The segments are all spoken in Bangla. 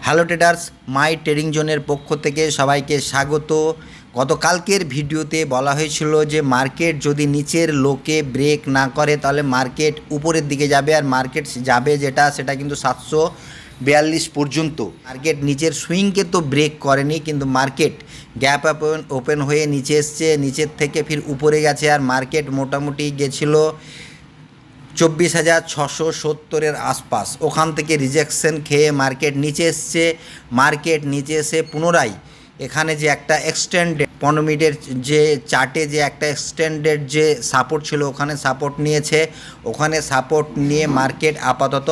হ্যালো ট্রেডার্স, মাই ট্রেডিং জোনের পক্ষ থেকে সবাইকে স্বাগত। গতকালকের ভিডিওতে বলা হয়েছিল যে মার্কেট যদি নিচের লোকে ব্রেক না করে তাহলে মার্কেট উপরের দিকে যাবে, আর মার্কেট যাবে সেটা কিন্তু 742 পর্যন্ত। মার্কেট নিচের সুইংকে তো ব্রেক করেনি, কিন্তু মার্কেট গ্যাপ ওপেন হয়ে নিচে এসছে, নিচের থেকে ফির উপরে গেছে, আর মার্কেট মোটামুটি গেছিলো 24,670-এর আশপাশ। ওখান থেকে রিজেকশন খেয়ে মার্কেট নিচে এসছে। মার্কেট নিচে এসে পুনরায় এখানে যে একটা এক্সটেন্ডেড 15 মিনিটের যে চার্টে যে একটা এক্সটেন্ডেড যে সাপোর্ট ছিল ওখানে সাপোর্ট নিয়েছে। ওখানে সাপোর্ট নিয়ে মার্কেট আপাতত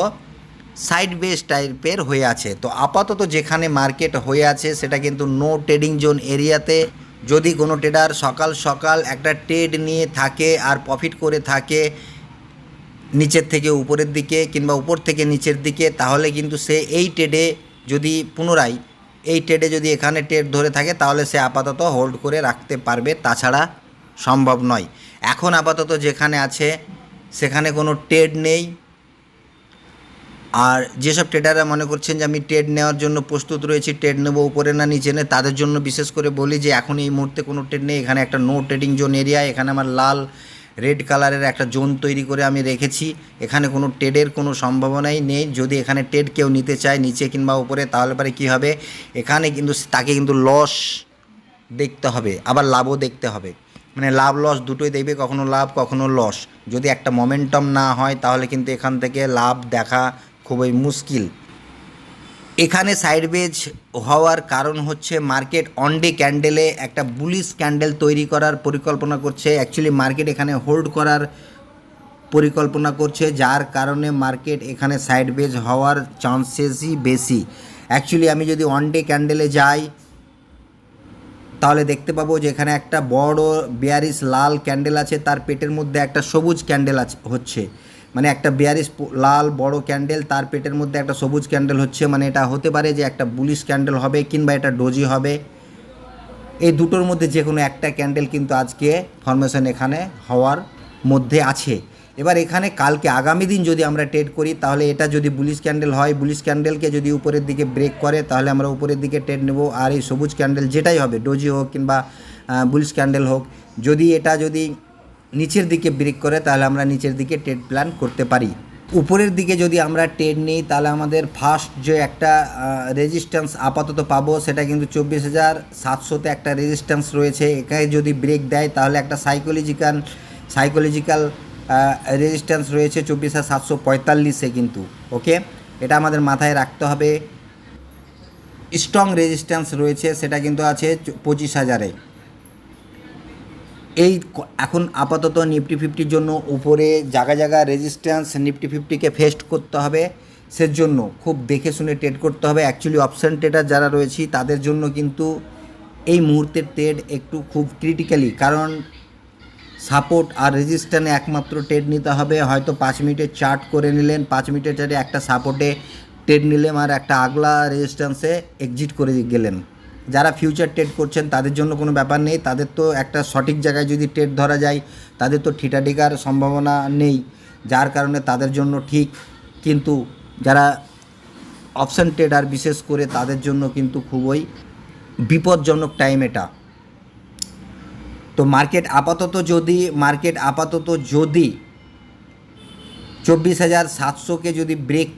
সাইড বেস টাইপের হয়ে আছে। তো আপাতত যেখানে মার্কেট হয়ে আছে সেটা কিন্তু নো ট্রেডিং জোন এরিয়াতে। যদি কোনো ট্রেডার সকাল সকাল একটা ট্রেড নিয়ে থাকে আর প্রফিট করে থাকে নিচের থেকে উপরের দিকে কিংবা উপর থেকে নিচের দিকে, তাহলে কিন্তু সে এই ট্রেডে যদি পুনরায় এই ট্রেডে যদি এখানে ট্রেড ধরে থাকে তাহলে সে আপাতত হোল্ড করে রাখতে পারবে, তাছাড়া সম্ভব নয়। এখন আপাতত যেখানে আছে সেখানে কোনো ট্রেড নেই। আর যেসব ট্রেডাররা মনে করছেন যে আমি ট্রেড নেওয়ার জন্য প্রস্তুত রয়েছি, ট্রেড নেবো উপরে না নিচে নেই, তাদের জন্য বিশেষ করে বলি যে এখন এই মুহূর্তে কোনো ট্রেড নেই। এখানে একটা নো ট্রেডিং জোন এরিয়া, এখানে আমার লাল রেড কালারের একটা জোন তৈরি করে আমি রেখেছি। এখানে কোনো ট্রেডের কোনো সম্ভাবনাই নেই। যদি এখানে ট্রেড কেউ নিতে চায় নিচে কিংবা উপরে, তাহলে পরে কী হবে, এখানে কিন্তু তাকে কিন্তু লস দেখতে হবে, আবার লাভও দেখতে হবে। মানে লাভ লস দুটোই দেখবে, কখনো লাভ কখনো লস। যদি একটা মোমেন্টাম না হয় তাহলে কিন্তু এখান থেকে লাভ দেখা খুবই মুশকিল। এখানে সাইডওয়েজ হওয়ার কারণ হচ্ছে মার্কেট অন ডে ক্যান্ডেলে একটা বুলিশ ক্যান্ডেল তৈরি করার পরিকল্পনা করছে। অ্যাকচুয়ালি মার্কেট এখানে হোল্ড করার পরিকল্পনা করছে, যার কারণে মার্কেট এখানে সাইডওয়েজ হওয়ার চান্সেসই বেশি। অ্যাকচুয়ালি আমি যদি অন ডে ক্যান্ডেলে যাই তাহলে দেখতে পাবো যে এখানে একটা বড় বেয়ারিশ লাল ক্যান্ডেল আছে, তার পেটের মধ্যে একটা সবুজ ক্যান্ডেল হচ্ছে। মানে একটা বেয়ারিশ লাল বড় ক্যান্ডেল, তার পেটের মধ্যে একটা সবুজ ক্যান্ডেল হচ্ছে। মানে এটা হতে পারে যে একটা বুলিশ ক্যান্ডেল হবে কিংবা এটা ডোজি হবে। এই দুটোর মধ্যে যে কোনো একটা ক্যান্ডেল কিন্তু আজকে ফরমেশন এখানে হওয়ার মধ্যে আছে। এবার এখানে কালকে আগামী দিন যদি আমরা ট্রেড করি তাহলে এটা যদি বুলিশ ক্যান্ডেল হয়, বুলিশ ক্যান্ডেলকে যদি উপরের দিকে ব্রেক করে তাহলে আমরা উপরের দিকে ট্রেড নেব। আর এই সবুজ ক্যান্ডেল যেটাই হবে, ডোজি হোক কিংবা বুলিশ ক্যান্ডেল হোক, যদি এটা নিচের দিকে ব্রেক করে তাহলে আমরা নিচের দিকে ট্রেড প্ল্যান করতে পারি। উপরের দিকে যদি আমরা ট্রেড নিই তাহলে আমাদের ফার্স্ট যে একটা রেজিস্ট্যান্স আপাতত পাবো সেটা কিন্তু 24,700-তে একটা রেজিস্ট্যান্স রয়েছে। এখানে যদি ব্রেক দেয় তাহলে একটা সাইকোলজিক্যাল রেজিস্ট্যান্স রয়েছে 24,745-এ কিন্তু। ওকে, এটা আমাদের মাথায় রাখতে হবে। স্ট্রং রেজিস্ট্যান্স রয়েছে সেটা কিন্তু আছে 25,000-এ। এই এখন আপাতত নিফটি 50-র জন্য উপরে জায়গা রেজিস্ট্যান্স নিফটি 50-কে ফেস্ট করতে হবে, সেজন্য খুব দেখে শুনে ট্রেড করতে হবে। অ্যাকচুয়ালি অপশান ট্রেডার যারা রয়েছে তাদের জন্য কিন্তু এই মুহূর্তের ট্রেড একটু খুব ক্রিটিক্যালি, কারণ সাপোর্ট আর রেজিস্ট্যান্সে একমাত্র ট্রেড নিতে হবে। হয়তো 5 মিনিটের চার্ট করে নিলেন, 5 মিনিটের চার্টে একটা সাপোর্টে ট্রেড নিলেন আর একটা আগলা রেজিস্ট্যান্সে এক্সিট করে গেলেন। যারা ফিউচার ট্রেড করছেন তাদের জন্য কোনো ব্যাপার নেই, তাদের তো একটা সঠিক জায়গায় যদি ট্রেড ধরা যায় তাদের তো ঠিটাঠিকার সম্ভাবনা নেই, যার কারণে তাদের জন্য ঠিক। কিন্তু যারা অপশান ট্রেডার বিশেষ করে তাদের জন্য কিন্তু খুবই বিপজ্জনক টাইম এটা। তো মার্কেট আপাতত যদি 24,700-কে যদি ব্রেক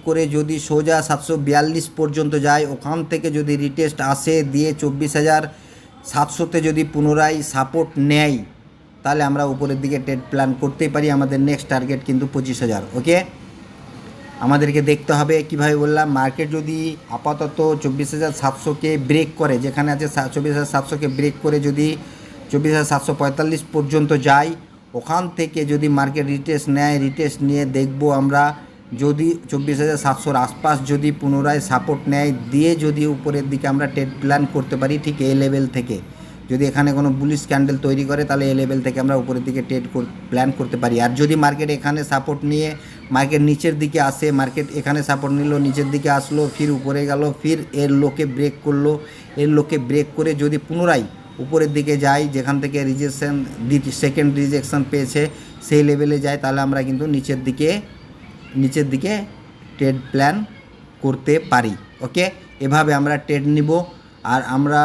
করে যদি সোজা 742 পর্যন্ত যায়, ওখান থেকে যদি রিটেস্ট আসে দিয়ে 24,700-তে যদি পুনরায় সাপোর্ট নেয় তাহলে আমরা উপরের দিকে ট্রেড প্ল্যান করতেই পারি। আমাদের নেক্সট টার্গেট কিন্তু 25,000। ওকে, আমাদেরকে দেখতে হবে কীভাবে বললাম, মার্কেট যদি আপাতত 24,700-কে ব্রেক করে, যেখানে আছে 24,700-কে ব্রেক করে যদি 24,745 পর্যন্ত যায়, ওখান থেকে যদি মার্কেট রিটেস্ট নিয়ে দেখব আমরা, যদি 24,700-র আশপাশ যদি পুনরায় সাপোর্ট নেয় দিয়ে যদি উপরের দিকে আমরা ট্রেড প্ল্যান করতে পারি ঠিক এই লেভেল থেকে। যদি এখানে কোনো বুলিশ ক্যান্ডেল তৈরি করে তাহলে এই লেভেল থেকে আমরা উপরের দিকে ট্রেড প্ল্যান করতে পারি। আর যদি মার্কেট এখানে সাপোর্ট নিয়ে মার্কেট নিচের দিকে আসে, মার্কেট এখানে সাপোর্ট নিল, নিচের দিকে আসলো, ফির উপরে গেল, ফির এর লোকে ব্রেক করলো, এর লোকে ব্রেক করে যদি পুনরায় উপরের দিকে যায়, যেখান থেকে সেকেন্ড রিজেকশন পেয়েছে সেই লেভেলে যায়, তাহলে আমরা কিন্তু নিচের দিকে ট্রেড প্ল্যান করতে পারি। ওকে, এভাবে আমরা ট্রেড নিব। আর আমরা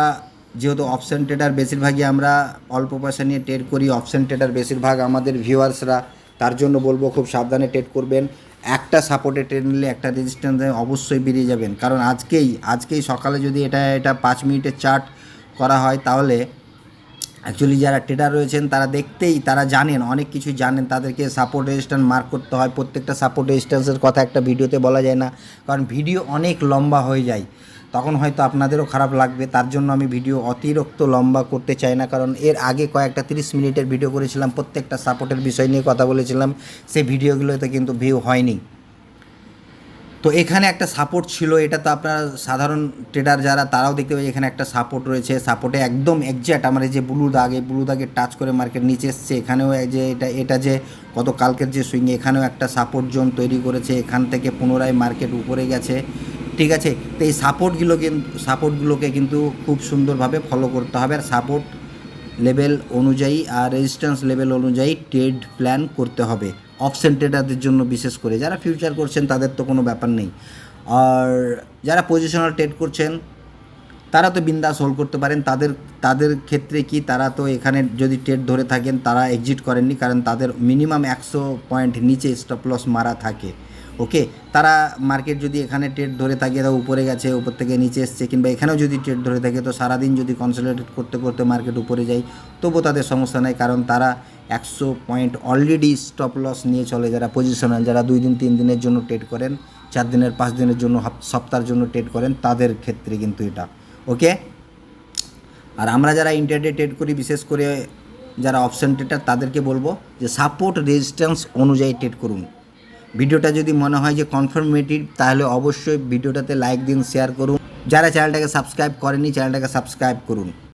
যেহেতু অপশন ট্রেডার, বেশিরভাগই আমরা অল্প পয়সা নিয়ে ট্রেড করি, অপশন ট্রেডার বেশিরভাগ আমাদের ভিউয়ার্সরা, তার জন্য বলবো খুব সাবধানে ট্রেড করবেন। একটা সাপোর্টে ট্রেড নিলে একটা রেজিস্ট্যান্সে অবশ্যই বেরিয়ে যাবেন, কারণ আজকেই সকালে যদি এটা 5 মিনিটের চার্ট করা হয়, তাহলে অ্যাকচুয়ালি যারা ট্রেডার রয়েছেন তারা জানেন, অনেক কিছু জানেন, তাদেরকে সাপোর্ট রেজিস্ট্যান্স মার্ক করতে হয়। প্রত্যেকটা সাপোর্ট রেজিস্ট্যান্সের কথা একটা ভিডিওতে বলা যায় না, কারণ ভিডিও অনেক লম্বা হয়ে যায়, তখন হয়তো আপনাদেরও খারাপ লাগবে। তার জন্য আমি ভিডিও অতিরিক্ত লম্বা করতে চাই না, কারণ এর আগে কয়েকটা 30 মিনিটের ভিডিও করেছিলাম, প্রত্যেকটা সাপোর্টের বিষয় নিয়ে কথা বলেছিলাম, সেই ভিডিওগুলোতে কিন্তু ভিউ হয়নি। তো এখানে একটা সাপোর্ট ছিল, এটা তো আপনারা সাধারণ ট্রেডার যারা, তারাও দেখতে পাবে এখানে একটা সাপোর্ট রয়েছে। সাপোর্টে একদম এক্স্যাক্ট আমার এই যে ব্লু দাগে টাচ করে মার্কেট নিচে এসছে। এখানেও যে এটা যে কালকের যে সুইং, এখানেও একটা সাপোর্ট জোন তৈরি করেছে, এখান থেকে পুনরায় মার্কেট উপরে গেছে। ঠিক আছে, তো এই সাপোর্টগুলোকে কিন্তু খুব সুন্দরভাবে ফলো করতে হবে, আর সাপোর্ট লেভেল অনুযায়ী আর রেজিস্ট্যান্স লেভেল অনুযায়ী ট্রেড প্ল্যান করতে হবে। অপশন ট্রেডারদের জন্য বিশেষ করে, যারা ফিউচার করছেন তাদের তো কোনো ব্যাপার নেই, আর যারা পজিশনাল ট্রেড করছেন তারা তো বিন্দাস হোল্ড করতে পারেন। তাদের ক্ষেত্রে কি, তারা তো এখানে যদি ট্রেড ধরে থাকেন তারা এক্সিট করেননি, কারণ তাদের মিনিমাম 100 পয়েন্ট নিচে স্টপ লস মারা থাকে। ওকে, তারা মার্কেট যদি এখানে ট্রেড ধরে থাকে, তারা উপরে গেছে, উপর থেকে নিচে এসছে, কিংবা এখানেও যদি ট্রেড ধরে থাকে, তো সারাদিন যদি কনসলিডেট করতে করতে মার্কেট উপরে যায়, তবুও তাদের সমস্যা নেই, কারণ তারা 100 পয়েন্ট অলরেডি স্টপ লস নিয়ে চলে। যারা পজিশনাল, যারা 2 দিন 3 দিনের জন্য ট্রেড করেন, 4 দিনের 5 দিনের জন্য, সপ্তাহের জন্য ট্রেড করেন, তাদের ক্ষেত্রে কিন্তু এটা ওকে। আর আমরা যারা ইন্টারডে ট্রেড করি, বিশেষ করে যারা অপশন ট্রেডার, তাদেরকে বলবো যে সাপোর্ট রেজিস্ট্যান্স অনুযায়ী ট্রেড করুন। ভিডিওটা যদি মনে হয় যে কনফার্মেটিভ, তাহলে অবশ্যই ভিডিওটাতে লাইক দিন, শেয়ার করুন। যারা চ্যানেলটাকে সাবস্ক্রাইব করেনি, চ্যানেলটাকে সাবস্ক্রাইব করুন।